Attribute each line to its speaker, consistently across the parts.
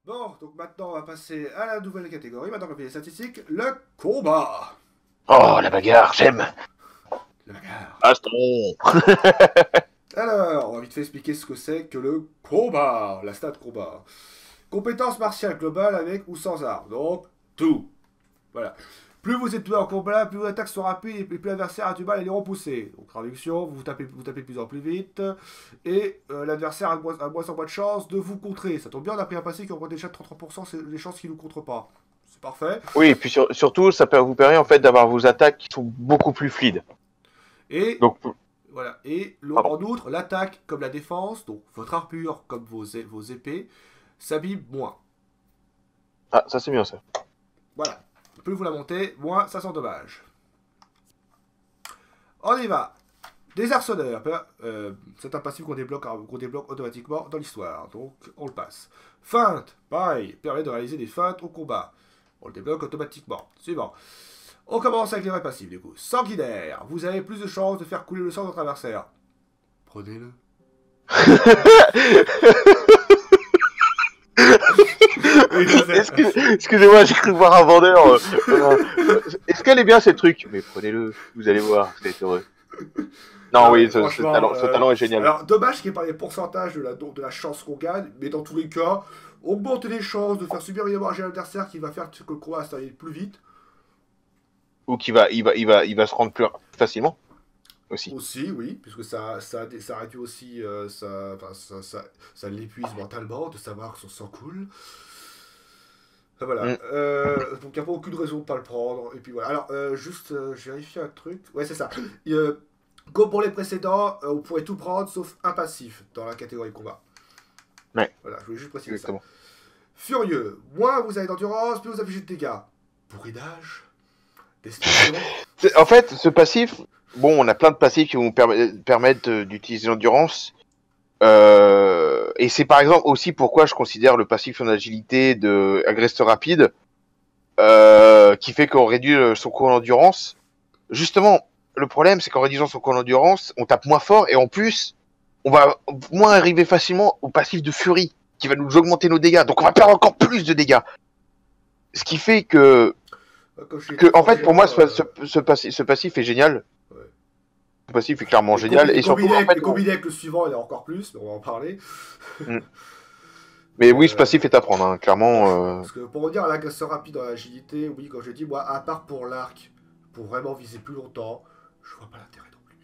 Speaker 1: Bon, donc maintenant on va passer à la nouvelle catégorie, maintenant qu'on a fait les statistiques, le combat.
Speaker 2: Oh, la bagarre, j'aime.
Speaker 1: La bagarre.
Speaker 2: Baston.
Speaker 1: Alors, on va vite fait expliquer ce que c'est que le combat, la stat combat. Compétence martiale globale avec ou sans arme, donc tout. Voilà. Plus vous êtes doué en combat, plus vos attaques sont rapides et plus l'adversaire a du mal à les repousser. Donc traduction, vous tapez de plus en plus vite et l'adversaire a moins en moins de chances de vous contrer. Ça tombe bien, on a pris un passé qui augmente déjà de 33% c'est les chances qu'il ne nous contre pas. C'est parfait.
Speaker 2: Oui, et puis surtout, ça vous permet en fait d'avoir vos attaques qui sont beaucoup plus fluides.
Speaker 1: Et
Speaker 2: Donc,
Speaker 1: voilà. Et
Speaker 2: pardon.
Speaker 1: en outre, l'attaque comme la défense, donc votre armure comme vos épées, s'abîme moins.
Speaker 2: Ah, ça c'est bien ça.
Speaker 1: Voilà. Plus vous la montez, moins ça s'endommage. On y va. Désarçonneur, c'est un passif qu'on débloque automatiquement dans l'histoire, donc on le passe. Feinte, pareil, permet de réaliser des feintes au combat. On le débloque automatiquement. Suivant. On commence avec les vrais passifs du coup. Sanguinaire, vous avez plus de chances de faire couler le sang de votre adversaire. Prenez-le.
Speaker 2: Excusez-moi, j'ai cru voir un vendeur. Est-ce qu'elle est bien cette truc? Mais prenez-le, vous allez voir, vous allez être heureux. Non,
Speaker 1: Ah,
Speaker 2: oui, ce talent est génial.
Speaker 1: Alors, dommage qu'il n'y ait pas les pourcentages de la chance qu'on gagne, mais dans tous les cas, augmenter les chances de faire subir une énergie à l'adversaire qui va faire que le combat va s'arrêter plus vite.
Speaker 2: Ou il va se rendre plus facilement aussi.
Speaker 1: Aussi, oui, puisque ça réduit aussi, ça l'épuise mentalement de savoir que son sang coule. Enfin, voilà.
Speaker 2: Mm.
Speaker 1: Donc il n'y a pas aucune raison de ne pas le prendre. Et puis voilà. Alors, juste, je vérifie un truc. Ouais, c'est ça. Comme pour les précédents, on pourrait tout prendre sauf un passif dans la catégorie combat.
Speaker 2: Ouais.
Speaker 1: Voilà, je voulais juste préciser
Speaker 2: Exactement.
Speaker 1: ça. Furieux. Moins vous avez d'endurance, plus vous infligez de dégâts. Bourrinage. Destruction.
Speaker 2: En fait, ce passif, bon, on a plein de passifs qui vont permettre d'utiliser l'endurance. Et c'est par exemple aussi pourquoi je considère le passif en agilité de agresseur rapide, qui fait qu'on réduit son coût en endurance. Justement, le problème, c'est qu'en réduisant son coût en endurance, on tape moins fort et en plus, on va moins arriver facilement au passif de furie, qui va nous augmenter nos dégâts. Donc on va perdre encore plus de dégâts. Ce qui fait en fait, pour moi, ce passif est génial.
Speaker 1: Ouais.
Speaker 2: Ce passif est clairement génial. Et surtout, en fait,
Speaker 1: combiné avec le suivant, il y a encore plus, mais on va en parler.
Speaker 2: Mais oui, ce passif est à prendre, hein, clairement.
Speaker 1: Parce que pour revenir à l'agresseur rapide dans l'agilité, oui, comme je dis, moi, à part pour l'arc, pour vraiment viser plus longtemps, je vois pas l'intérêt non plus.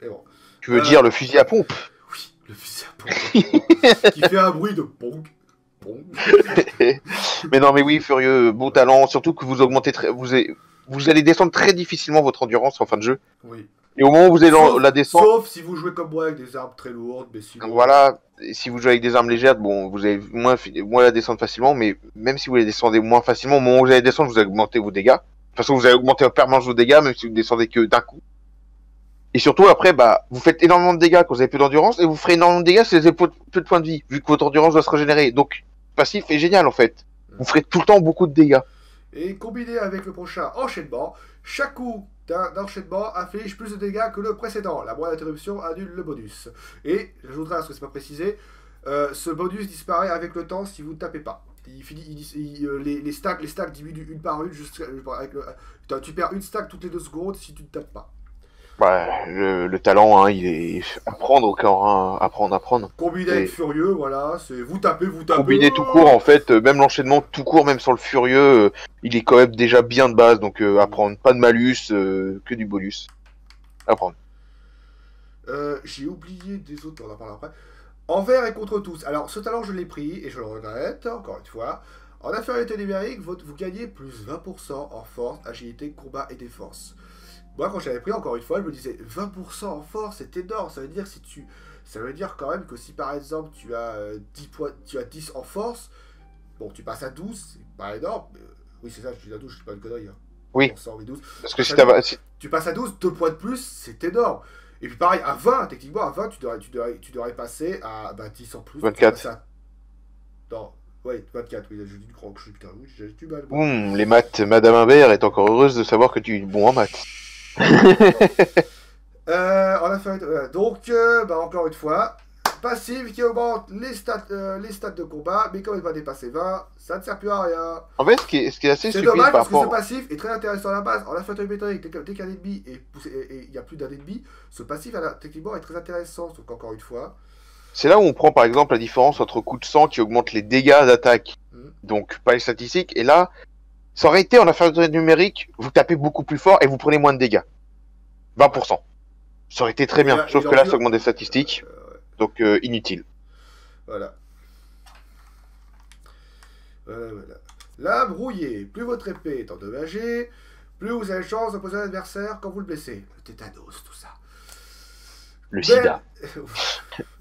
Speaker 1: Mais bon.
Speaker 2: Tu veux dire le fusil à pompe?
Speaker 1: Oui, le fusil à pompe. Qui fait un bruit de pong.
Speaker 2: Mais non, mais oui, Furieux, beau talent, surtout que vous augmentez vous allez descendre très difficilement votre endurance en fin de jeu.
Speaker 1: Oui.
Speaker 2: Et au moment où vous allez la descendre,
Speaker 1: sauf si vous jouez comme moi avec des armes très lourdes, mais sinon...
Speaker 2: voilà, et si vous jouez avec des armes légères, bon, vous allez moins la descendre facilement, mais même si vous les descendez moins facilement, au moment où vous allez descendre, vous allez augmenter vos dégâts. De toute façon, vous allez augmenter en permanence vos dégâts, même si vous descendez que d'un coup. Et surtout, après, bah, vous faites énormément de dégâts quand vous avez peu d'endurance, et vous ferez énormément de dégâts si vous avez peu de points de vie, vu que votre endurance doit se régénérer. Donc, passif est génial, en fait. Vous ferez tout le temps beaucoup de dégâts.
Speaker 1: Et combiné avec le prochain enchaînement, chaque coup d'un enchaînement inflige plus de dégâts que le précédent. La moindre interruption annule le bonus. Et, j'ajouterai à ce que c'est pas précisé, ce bonus disparaît avec le temps si vous ne tapez pas. Les stacks diminuent une par une, tu perds une stack toutes les 2 secondes si tu ne tapes pas.
Speaker 2: Ouais, le talent, hein, il est apprendre encore, hein, apprendre.
Speaker 1: Combiné avec Furieux, voilà, c'est vous tapez.
Speaker 2: Combiné tout court, en fait, même l'enchaînement tout court, même sans le Furieux, il est quand même déjà bien de base, donc apprendre, pas de malus, que du bonus. Apprendre.
Speaker 1: J'ai oublié des autres, on en parlera après. Envers et contre tous. Alors, ce talent, je l'ai pris et je le regrette, encore une fois. En infériorité numérique, vous gagnez plus 20% en force, agilité, combat et défense. Moi, quand j'avais pris, encore une fois, je me disais 20% en force, c'est énorme. Ça veut dire quand même que si par exemple tu as 10 points, tu as 10 en force, bon, tu passes à 12, c'est pas énorme. Mais, oui, c'est ça, je dis à 12, je dis pas une connerie. Hein.
Speaker 2: Oui.
Speaker 1: 12.
Speaker 2: Parce que si
Speaker 1: tu passes à 12, 2 points de plus, c'est énorme. Et puis pareil, à 20, techniquement, à 20, tu devrais passer à 10 en plus.
Speaker 2: 24.
Speaker 1: Non, ouais, 24, oui, j'ai dû croire que je suis putain, oui, j'ai du mal.
Speaker 2: Les maths, Madame Imbert est encore heureuse de savoir que tu es bon en maths.
Speaker 1: On a fait, donc, encore une fois, Passif qui augmente les stats de combat, mais comme il va dépasser 20, ça ne sert plus à rien.
Speaker 2: En fait, ce qui est assez
Speaker 1: C'est
Speaker 2: stupide
Speaker 1: dommage
Speaker 2: par
Speaker 1: parce que ce
Speaker 2: rapport...
Speaker 1: passif est très intéressant à la base. En infantry métallique, dès qu'un ennemi et il y a plus d'un ennemi, ce passif techniquement est très intéressant. Donc encore une fois.
Speaker 2: C'est là où on prend par exemple la différence entre coup de sang qui augmente les dégâts d'attaque, donc pas les statistiques, et là, ça aurait été en infériorité numérique, vous tapez beaucoup plus fort et vous prenez moins de dégâts. 20%. Ça aurait été très bien, sauf que là, ça augmente des statistiques, donc inutile.
Speaker 1: Voilà. Voilà. Là, brouillé. Plus votre épée est endommagée, plus vous avez de chance d'opposer l'adversaire quand vous le blessez. Le tétanos, tout ça.
Speaker 2: Le sida.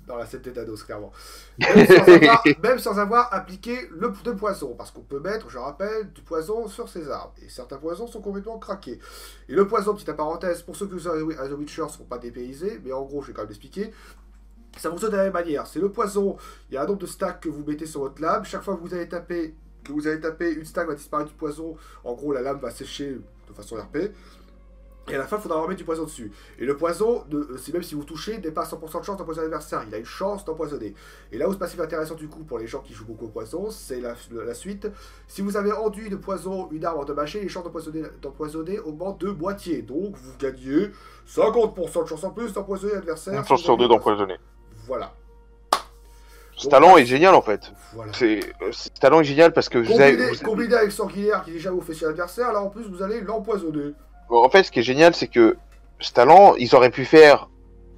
Speaker 1: Non, là, c'est le tétanos, clairement. Même sans avoir appliqué de poison. Parce qu'on peut mettre, je rappelle, du poison sur ses armes. Et certains poisons sont complètement craqués. Et le poison, petite parenthèse, pour ceux qui jouent à The Witcher, ne seront pas dépaysés. Mais en gros, je vais quand même l'expliquer. Ça fonctionne de la même manière. C'est le poison. Il y a un nombre de stacks que vous mettez sur votre lame. Chaque fois que vous allez taper, une stack va disparaître du poison. En gros, la lame va sécher de façon RP. Et à la fin, il faudra remettre du poison dessus. Et le poison, même si vous touchez, n'est pas 100% de chance d'empoisonner l'adversaire. Il a une chance d'empoisonner. Et là où ce passif est intéressant du coup pour les gens qui jouent beaucoup au poison, c'est la suite. Si vous avez enduit de poison une arme endommagée, les chances d'empoisonner augmentent de moitié. Donc vous gagnez 50% de chance en plus d'empoisonner l'adversaire.
Speaker 2: Une chance sur deux d'empoisonner.
Speaker 1: Voilà.
Speaker 2: Ce talent est génial en fait.
Speaker 1: Voilà.
Speaker 2: Ce talent est génial parce que
Speaker 1: combiné avec Sanguinaire qui déjà vous fait sur l'adversaire, là en plus vous allez l'empoisonner.
Speaker 2: En fait, ce qui est génial, c'est que ce talent, ils auraient pu faire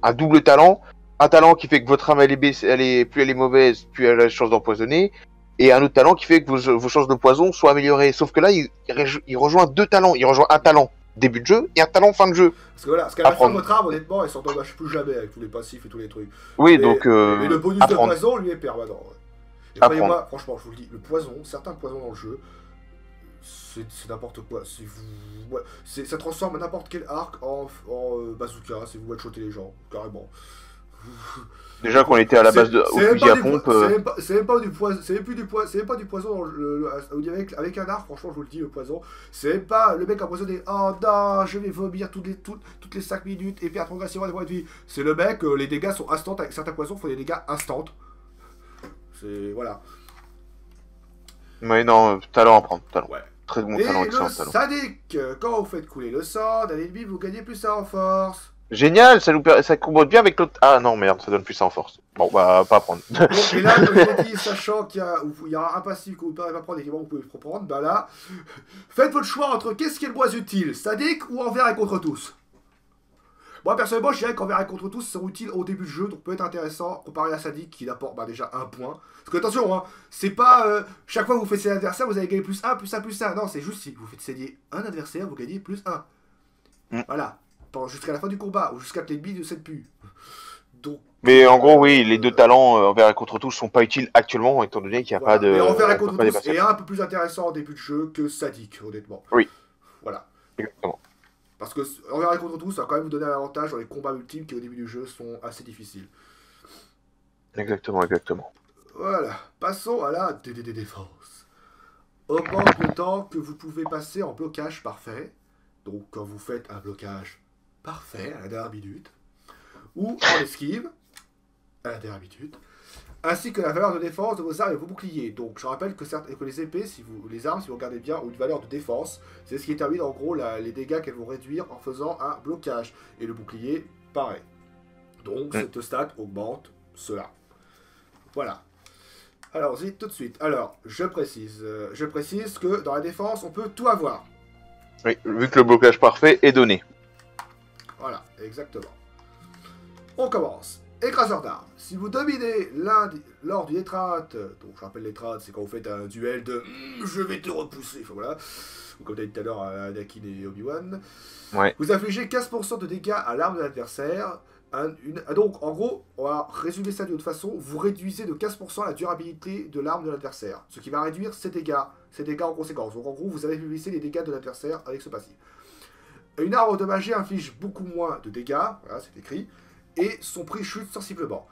Speaker 2: un double talent. Un talent qui fait que votre âme, plus elle est mauvaise, plus elle a la chance d'empoisonner. Et un autre talent qui fait que vos chances de poison soient améliorées. Sauf que là, il rejoint deux talents. Il rejoint un talent début de jeu et un talent fin de jeu.
Speaker 1: Parce que voilà, parce qu'à la fin de votre arme, honnêtement, elle s'endommage plus jamais avec tous les passifs et tous les trucs.
Speaker 2: Oui,
Speaker 1: mais,
Speaker 2: donc.
Speaker 1: Mais le bonus de poison, lui, est permanent. Et croyez-moi, franchement, je vous le dis, le poison, certains poisons dans le jeu, c'est n'importe quoi. Ça transforme n'importe quel arc en bazooka, si vous one-shotter les gens, carrément.
Speaker 2: Déjà qu'on était à la base au fusil à pompe.
Speaker 1: C'est même pas du poison. C'est même pas du poison avec un arc, franchement, je vous le dis, le poison. C'est même pas le mec empoisonné. Oh non, je vais vomir toutes les 5 minutes et perdre progressivement des points de vie. C'est le mec, les dégâts sont instants. Avec certains poisons font des dégâts instants. C'est. Voilà.
Speaker 2: Mais non, talent à prendre, talent.
Speaker 1: Ouais.
Speaker 2: Très bon talent, excellent talent.
Speaker 1: Sadique, quand vous faites couler le sang d'un ennemi, vous gagnez plus ça en force.
Speaker 2: Génial, ça combote bien avec l'autre. Ah non, merde, ça donne plus ça en force. Bon, bah, pas à prendre.
Speaker 1: Donc, et là, comme je l'ai dit, sachant qu'il y aura un passif que vous ne pouvez pas prendre et que vous pouvez prendre, bah là, faites votre choix entre qu'est-ce qui est le moins utile, Sadique ou envers et contre tous. Moi, personnellement, je dirais qu'envers et contre tous sont utiles au début du jeu, donc peut être intéressant comparé à Sadique qui apporte déjà un point. Parce que attention, hein, c'est pas chaque fois que vous faites saigner un adversaire, vous allez gagner plus 1, plus 1, plus 1. Non, c'est juste si vous faites saigner un adversaire, vous gagnez plus 1. Voilà. Jusqu'à la fin du combat, ou jusqu'à que l'ennemi ne cède plus. Donc,
Speaker 2: mais en gros, oui, les deux talents envers et contre tous sont pas utiles actuellement, étant donné qu'il n'y a pas de.
Speaker 1: Mais envers et contre tous est un peu plus intéressant en début de jeu que Sadique, honnêtement.
Speaker 2: Oui.
Speaker 1: Voilà.
Speaker 2: Exactement.
Speaker 1: Parce que envers et contre tous, ça va quand même vous donner un avantage dans les combats multiples qui au début du jeu sont assez difficiles.
Speaker 2: Exactement, exactement.
Speaker 1: Voilà. Passons à la défense. Augmente le temps que vous pouvez passer en blocage parfait. Donc quand vous faites un blocage parfait à la dernière minute, ou en esquive à la dernière minute, ainsi que la valeur de défense de vos armes et vos boucliers. Donc je rappelle que les épées, les armes, si vous regardez bien, ont une valeur de défense. C'est ce qui détermine en gros les dégâts qu'elles vont réduire en faisant un blocage. Et le bouclier, pareil. Donc cette stat augmente cela. Voilà. Alors, tout de suite. Alors, je précise que dans la défense, on peut tout avoir.
Speaker 2: Oui, vu que le blocage parfait est donné.
Speaker 1: Voilà, exactement. On commence. Écraseur d'armes. Si vous dominez l'un lors du étrate, donc je rappelle l'étrate, c'est quand vous faites un duel de je vais te repousser, enfin, voilà, ou comme tu as dit tout à l'heure à Anakin et Obi-Wan,
Speaker 2: ouais.
Speaker 1: Vous infligez 15% de dégâts à l'arme de l'adversaire. Donc, en gros, on va résumer ça d'une autre façon, vous réduisez de 15% la durabilité de l'arme de l'adversaire, ce qui va réduire ses dégâts en conséquence. Donc, en gros, vous allez baisser les dégâts de l'adversaire avec ce passif. Une arme endommagée inflige beaucoup moins de dégâts, voilà, c'est écrit, et son prix chute sensiblement.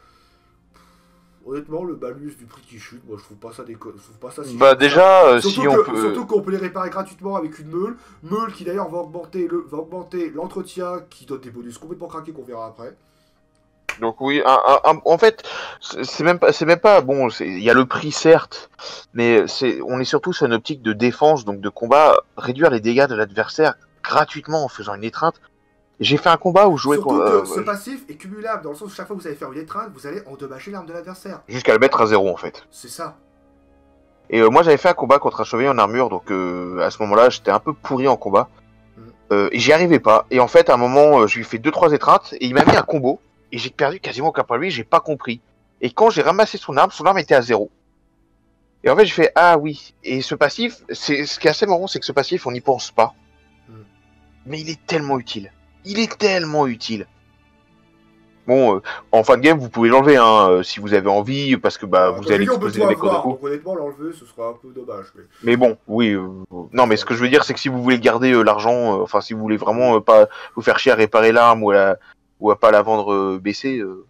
Speaker 1: Honnêtement, le malus du prix qui chute, moi je trouve pas ça si
Speaker 2: bah déjà,
Speaker 1: surtout qu'on peut les réparer gratuitement avec une meule qui d'ailleurs va augmenter l'entretien, qui donne des bonus complètement craqués qu'on verra après.
Speaker 2: Donc oui, en fait, c'est même pas bon. Il y a le prix certes, mais on est surtout sur une optique de défense, donc de combat, réduire les dégâts de l'adversaire gratuitement en faisant une étreinte. J'ai fait un combat où je jouais
Speaker 1: Surtout que ce passif est cumulable, dans le sens où chaque fois que vous allez faire une étreinte, vous allez endommager l'arme de l'adversaire.
Speaker 2: jusqu'à le mettre à 0 en fait.
Speaker 1: C'est ça.
Speaker 2: Et moi j'avais fait un combat contre un chevalier en armure, donc à ce moment-là j'étais un peu pourri en combat. Et j'y arrivais pas. Et en fait à un moment je lui ai fait 2-3 étreintes et il m'a mis un combo. Et j'ai perdu quasiment aucun point de lui, j'ai pas compris. Et quand j'ai ramassé son arme était à 0. Et en fait j'ai fait ah oui. Et ce passif, ce qui est assez marrant, c'est que ce passif on n'y pense pas. Mais il est tellement utile. Il est tellement utile. Bon, en fin de game, vous pouvez l'enlever si vous avez envie, parce que vous allez exploser les corps de coup.
Speaker 1: Donc honnêtement, l'enlever, ce sera un peu dommage.
Speaker 2: Mais bon, oui. Non, mais ce que je veux dire, c'est que si vous voulez garder l'argent, enfin, si vous voulez vraiment pas vous faire chier à réparer l'arme ou à pas la vendre baissée, vous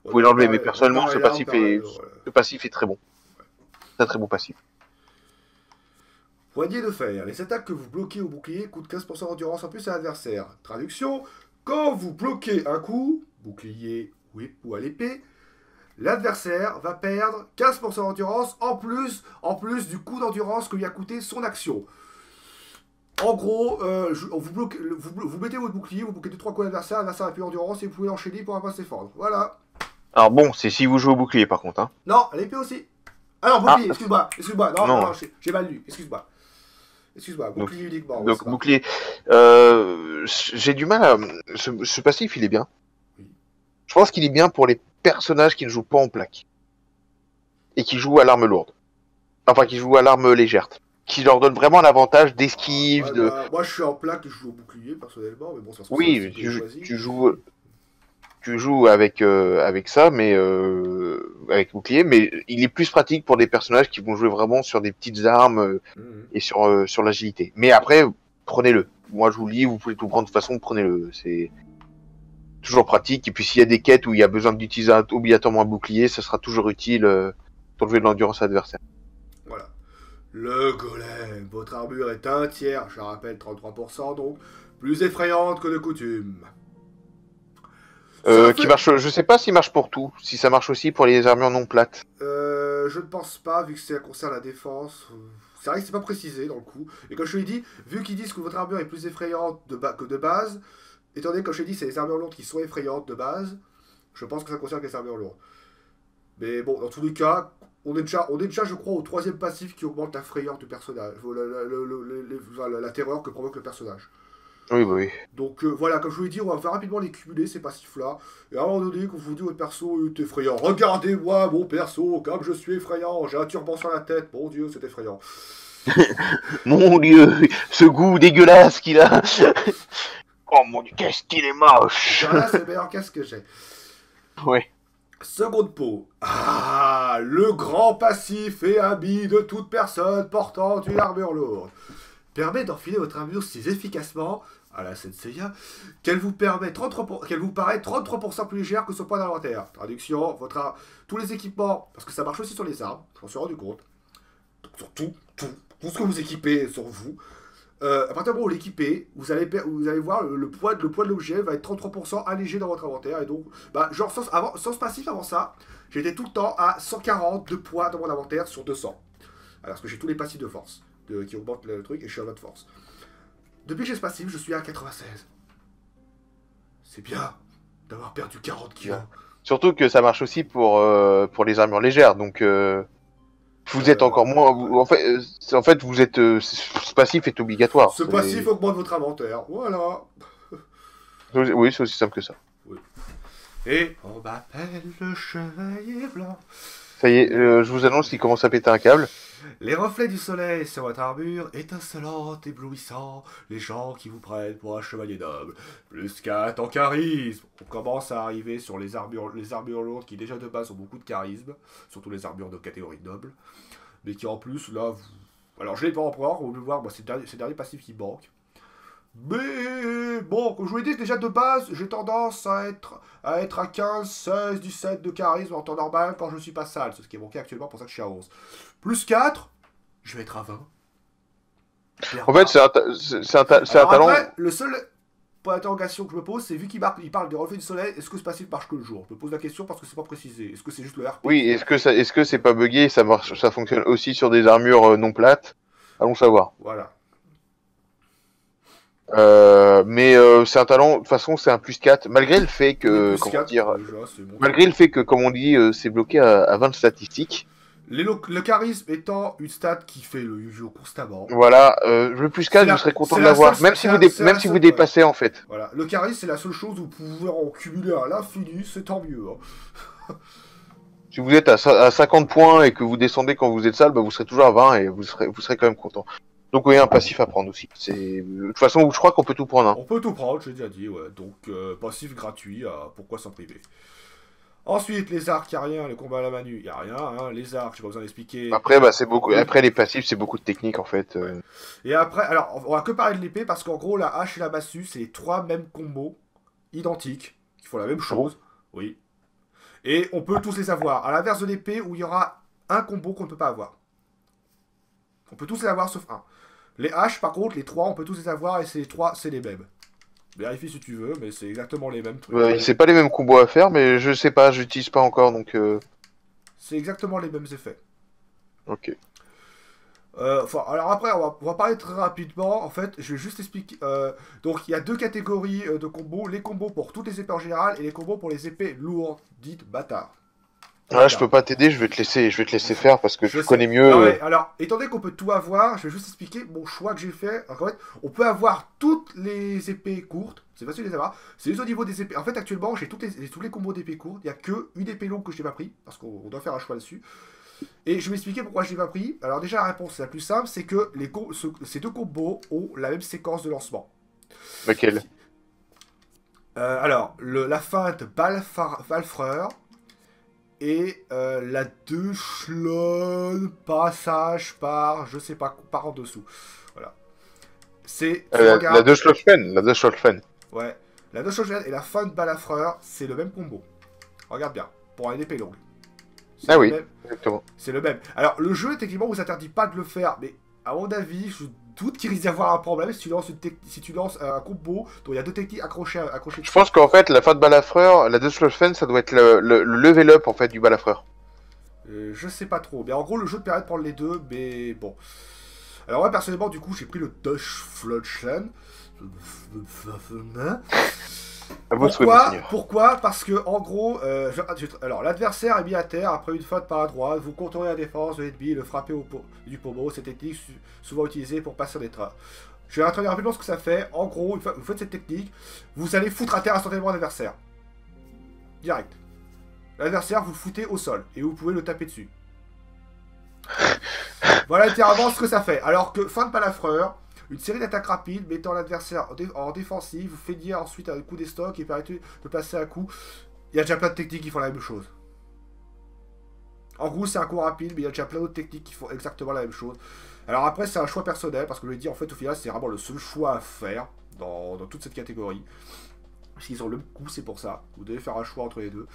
Speaker 2: pouvez l'enlever. Mais personnellement, ce passif est très bon. Très très bon passif.
Speaker 1: Poignée de fer. Les attaques que vous bloquez au bouclier coûtent 15% d'endurance en plus à l'adversaire. Traduction, quand vous bloquez un coup, bouclier ou à l'épée, l'adversaire va perdre 15% d'endurance en plus du coup d'endurance que lui a coûté son action. En gros, vous mettez votre bouclier, vous bloquez 2-3 coups à l'adversaire, l'adversaire n'a plus d'endurance et vous pouvez l'enchaîner pour ne pas se défendre. Voilà.
Speaker 2: Alors bon, c'est si vous jouez au bouclier par contre. Hein.
Speaker 1: Non, à l'épée aussi. Ah non, bouclier, excuse-moi. Non, j'ai mal lu, excuse-moi. Bouclier uniquement.
Speaker 2: Donc bouclier. J'ai du mal à... Ce passif, il est bien. Oui. Je pense qu'il est bien pour les personnages qui ne jouent pas en plaque. Et qui jouent à l'arme lourde. Enfin, qui jouent à l'arme légère. Qui leur donne vraiment l'avantage d'esquive.
Speaker 1: Moi, je suis en plaque et je joue au bouclier, personnellement. Mais bon, ça se passe.
Speaker 2: Oui, tu joues avec ça, mais avec bouclier, mais il est plus pratique pour des personnages qui vont jouer vraiment sur des petites armes et sur l'agilité. Mais après, prenez-le. Moi, je vous le dis, vous pouvez tout prendre de toute façon, prenez-le. C'est toujours pratique. Et puis, s'il y a des quêtes où il y a besoin d'utiliser obligatoirement un bouclier, ça sera toujours utile pour lever de l'endurance adversaire.
Speaker 1: Voilà. Le golem. Votre armure est un tiers, je rappelle 33%, donc plus effrayante que de coutume.
Speaker 2: Qui marche, je sais pas s'il marche pour tout, si ça marche aussi pour les armures non plates.
Speaker 1: Je ne pense pas, vu que ça concerne la défense. C'est vrai que c'est pas précisé dans le coup. Et comme je l'ai dit, vu qu'ils disent que votre armure est plus effrayante que de base, étant donné que comme je l'ai dit, c'est les armures lourdes qui sont effrayantes de base, je pense que ça concerne les armures lourdes. Mais bon, dans tous les cas, on est déjà je crois, au 3e passif qui augmente la frayeur du personnage, la terreur que provoque le personnage.
Speaker 2: Oui, bah oui.
Speaker 1: Donc voilà, comme je vous l'ai dit, on va faire rapidement les cumuler, ces passifs-là. Et à un moment donné, quand vous dit votre perso est effrayant, regardez-moi mon perso, comme je suis effrayant, j'ai un turban sur la tête, mon dieu, c'est effrayant.
Speaker 2: Mon dieu, ce goût dégueulasse qu'il a. Oh mon dieu, qu'est-ce qu'il est moche.
Speaker 1: Voilà, c'est le meilleur casque que j'ai.
Speaker 2: Ouais.
Speaker 1: Seconde peau. Ah, le grand passif et habit de toute personne portant une armure lourde. Permet d'enfiler votre armure si efficacement, à la Senseiya, qu'elle vous paraît 33% plus légère que son point d'inventaire. Traduction, tous les équipements, parce que ça marche aussi sur les armes, je m'en suis rendu compte. Donc, sur tout ce que vous équipez sur vous. À partir du moment où vous l'équipez, vous allez voir le poids de l'objet va être 33% allégé dans votre inventaire. Et donc, sans ce passif avant ça, j'étais tout le temps à 140 de poids dans mon inventaire sur 200. Alors que j'ai tous les passifs de force qui augmentent le truc et je suis à votre force. Depuis que j'ai ce passif, je suis à 96. C'est bien d'avoir perdu 40 kilos.
Speaker 2: Surtout que ça marche aussi pour les armures légères, donc vous êtes encore moins. En fait, vous êtes. Ce passif est obligatoire.
Speaker 1: Ce passif augmente votre inventaire, voilà.
Speaker 2: Oui, c'est aussi simple que ça.
Speaker 1: Oui. Et on m'appelle le chevalier blanc.
Speaker 2: Ça y est, je vous annonce qu'il commence à péter un câble.
Speaker 1: Les reflets du soleil sur votre armure, étincelants, éblouissants, les gens qui vous prennent pour un chevalier noble. Plus 4 en charisme. On commence à arriver sur les armures lourdes qui déjà de base ont beaucoup de charisme, surtout les armures de catégorie noble, mais qui en plus, là, alors je l'ai pas encore, on peut voir, c'est le dernier passif qui manque. Mais bon, comme je vous l'ai dit, déjà de base, j'ai tendance à être à 15, 16, 17 de charisme en temps normal quand je suis pas sale, ce qui est mon cas actuellement, pour ça que je suis à 11. Plus 4, je vais être à 20.
Speaker 2: En fait, c'est un talent.
Speaker 1: Après, le seul point d'interrogation que je me pose, c'est vu il parle des reflets du soleil, est-ce que ce passif marche que le jour? Je me pose la question parce que c'est pas précisé. Est-ce que c'est juste le RP
Speaker 2: Oui, est-ce que c'est pas buggé, ça marche, ça fonctionne aussi sur des armures non plates? Allons savoir.
Speaker 1: Voilà.
Speaker 2: Mais c'est un talent, de toute façon, c'est un +4, malgré le fait
Speaker 1: Il est
Speaker 2: que,
Speaker 1: plus
Speaker 2: comment
Speaker 1: 4,
Speaker 2: dire,
Speaker 1: déjà, c'est bon.
Speaker 2: malgré le fait que, comme on dit, c'est bloqué à 20 statistiques.
Speaker 1: Le charisme étant une stat qui fait le Yu-Gi-Oh! Constamment.
Speaker 2: Voilà, le +4, vous serez content de l'avoir, même si vous dépassez, en fait.
Speaker 1: Voilà. Le charisme, c'est la seule chose où vous pouvez en cumuler à l'infini, c'est tant mieux. Hein.
Speaker 2: Si vous êtes à 50 points et que vous descendez quand vous êtes sale, bah, vous serez toujours à 20 et vous serez quand même content. Donc oui, un passif à prendre aussi. De toute façon, je crois qu'on peut tout prendre. Hein.
Speaker 1: On peut tout prendre, j'ai déjà dit, ouais. Donc, passif gratuit, pourquoi s'en priver. Ensuite, les arcs, y a rien. Le combat à la manu, y a rien. Hein. Les arcs, j'ai pas besoin d'expliquer.
Speaker 2: Après, bah, c'est beaucoup. Après, les passifs, c'est beaucoup de technique en fait.
Speaker 1: Ouais. Et après, alors, on va que parler de l'épée parce qu'en gros, la hache et la massue, c'est les 3 mêmes combos identiques qui font la même chose. Oui. Et on peut tous les avoir. À l'inverse de l'épée où il y aura un combo qu'on ne peut pas avoir. On peut tous les avoir sauf un. Les haches, par contre, les 3, on peut tous les avoir et les 3, c'est les mêmes. Vérifie si tu veux, mais c'est exactement les mêmes trucs.
Speaker 2: C'est pas les mêmes combos à faire, mais je sais pas, j'utilise pas encore donc.
Speaker 1: C'est exactement les mêmes effets.
Speaker 2: Ok.
Speaker 1: Alors après, on va parler très rapidement. En fait, je vais juste expliquer. Donc, il y a 2 catégories de combos. Les combos pour toutes les épées en général et les combos pour les épées lourdes, dites bâtards.
Speaker 2: Là, je peux pas t'aider, je vais te laisser faire parce que tu connais mieux.
Speaker 1: Ah ouais, alors, étant donné qu'on peut tout avoir, je vais juste expliquer mon choix que j'ai fait. En fait, on peut avoir toutes les épées courtes. C'est facile de les avoir. C'est juste au niveau des épées. En fait, actuellement, j'ai tous les combos d'épées courtes. Il n'y a que une épée longue que je n'ai pas pris parce qu'on doit faire un choix dessus. Et je vais expliquer pourquoi je l'ai pas pris. Alors déjà, la réponse la plus simple, c'est que ces 2 combos ont la même séquence de lancement.
Speaker 2: Lequel?
Speaker 1: Alors, la feinte Balfreur et la Deutschland passage par, je sais pas, par en dessous. Voilà. C'est...
Speaker 2: La Deutschland.
Speaker 1: Ouais. La Deutschland et la feinte Balfreur, c'est le même combo. Regarde bien, pour une épée longue.
Speaker 2: Ah oui, exactement.
Speaker 1: C'est le même. Alors, le jeu, techniquement, vous interdit pas de le faire, mais à mon avis, je doute qu'il risque d'y avoir un problème si tu lances un combo dont il y a 2 techniques accrochées dessus.
Speaker 2: Je pense qu'en fait, la fin de balafreur, la Deutschland, ça doit être le level up en fait du balafreur.
Speaker 1: Je sais pas trop, mais en gros, le jeu te permet de prendre les 2, mais bon. Alors, moi, personnellement, du coup, j'ai pris le Deutschland. Pourquoi? Parce que, en gros, alors l'adversaire est mis à terre après une faute par la droite, vous contournez la défense de l'ennemi et le frappez du pommeau. Cette technique souvent utilisée pour passer des trains. Je vais introduire rapidement ce que ça fait. En gros, une fois que vous faites cette technique, vous allez foutre à terre instantanément l'adversaire. Direct. L'adversaire, vous le foutez au sol et vous pouvez le taper dessus. Voilà littéralement ce que ça fait. Alors que fin de balafreur, une série d'attaques rapides mettant l'adversaire en défensive, vous fait dire ensuite un coup des stocks et permet de passer un coup. Il y a déjà plein de techniques qui font la même chose. En gros, c'est un coup rapide, mais il y a déjà plein d'autres techniques qui font exactement la même chose. Alors après, c'est un choix personnel, parce que je l'ai dit, en fait, au final, c'est vraiment le seul choix à faire dans toute cette catégorie. Parce qu'ils ont le même coup, c'est pour ça. Vous devez faire un choix entre les deux.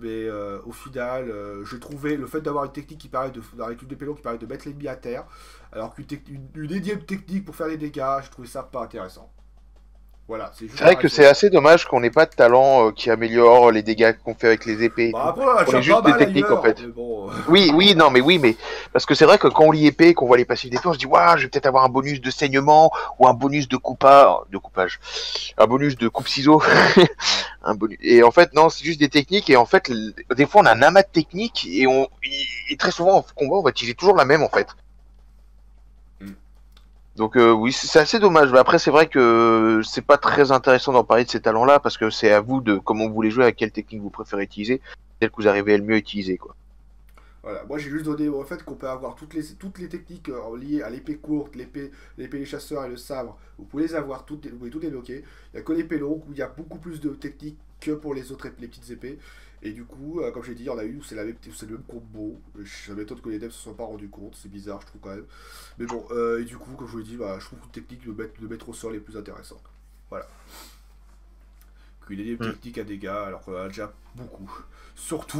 Speaker 1: Mais au final, j'ai trouvé le fait d'avoir une technique qui permet avec une épée longue qui permet de mettre l'ennemi à terre, alors qu'une énième technique pour faire des dégâts, j'ai trouvé ça pas intéressant. Voilà,
Speaker 2: c'est vrai que c'est assez dommage qu'on n'ait pas de talent qui améliore les dégâts qu'on fait avec les épées.
Speaker 1: Bah après, on a
Speaker 2: juste des techniques en fait. Bon... oui, mais parce que c'est vrai que quand on lit épée, qu'on voit les passifs d'épée, on se dit waouh, je vais peut-être avoir un bonus de saignement ou un bonus de coupage, un bonus de coupe-ciseaux. Et en fait, non, c'est juste des techniques. Et en fait, des fois, on a un amas de techniques et très souvent en combat, on va utiliser toujours la même en fait. Donc oui, c'est assez dommage. Mais après, c'est vrai que c'est pas très intéressant d'en parler de ces talents-là parce que c'est à vous de comment vous les jouez, à quelle technique vous préférez utiliser, celle que vous arrivez à le mieux utiliser, quoi.
Speaker 1: Voilà, moi j'ai juste donné au fait qu'on peut avoir toutes les techniques liées à l'épée courte, l'épée des chasseurs et le sabre. Vous pouvez les avoir toutes, vous pouvez tout débloquer. Il y a que l'épée longue où il y a beaucoup plus de techniques que pour les petites épées. Et du coup, comme j'ai dit, il y en a une où c'est le même combo. Ça m'étonne que les devs ne se soient pas rendus compte, c'est bizarre, je trouve quand même. Mais bon, et du coup, comme je vous l'ai dit, bah, je trouve qu'une technique de mettre au sol est plus intéressante. Voilà. Qu'une énième technique à dégâts, alors qu'on en a déjà beaucoup. Surtout,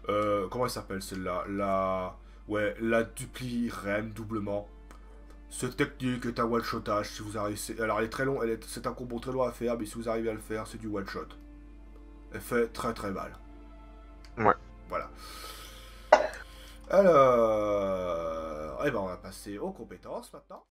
Speaker 1: comment elle s'appelle celle-là? La dupli rem doublement. Cette technique est un one-shotage. Si vous arrivez, alors elle est très long, c'est un combo très long à faire, mais si vous arrivez à le faire, c'est du one-shot. Elle fait très très mal.
Speaker 2: Ouais.
Speaker 1: Voilà. Alors, eh ben on va passer aux compétences maintenant.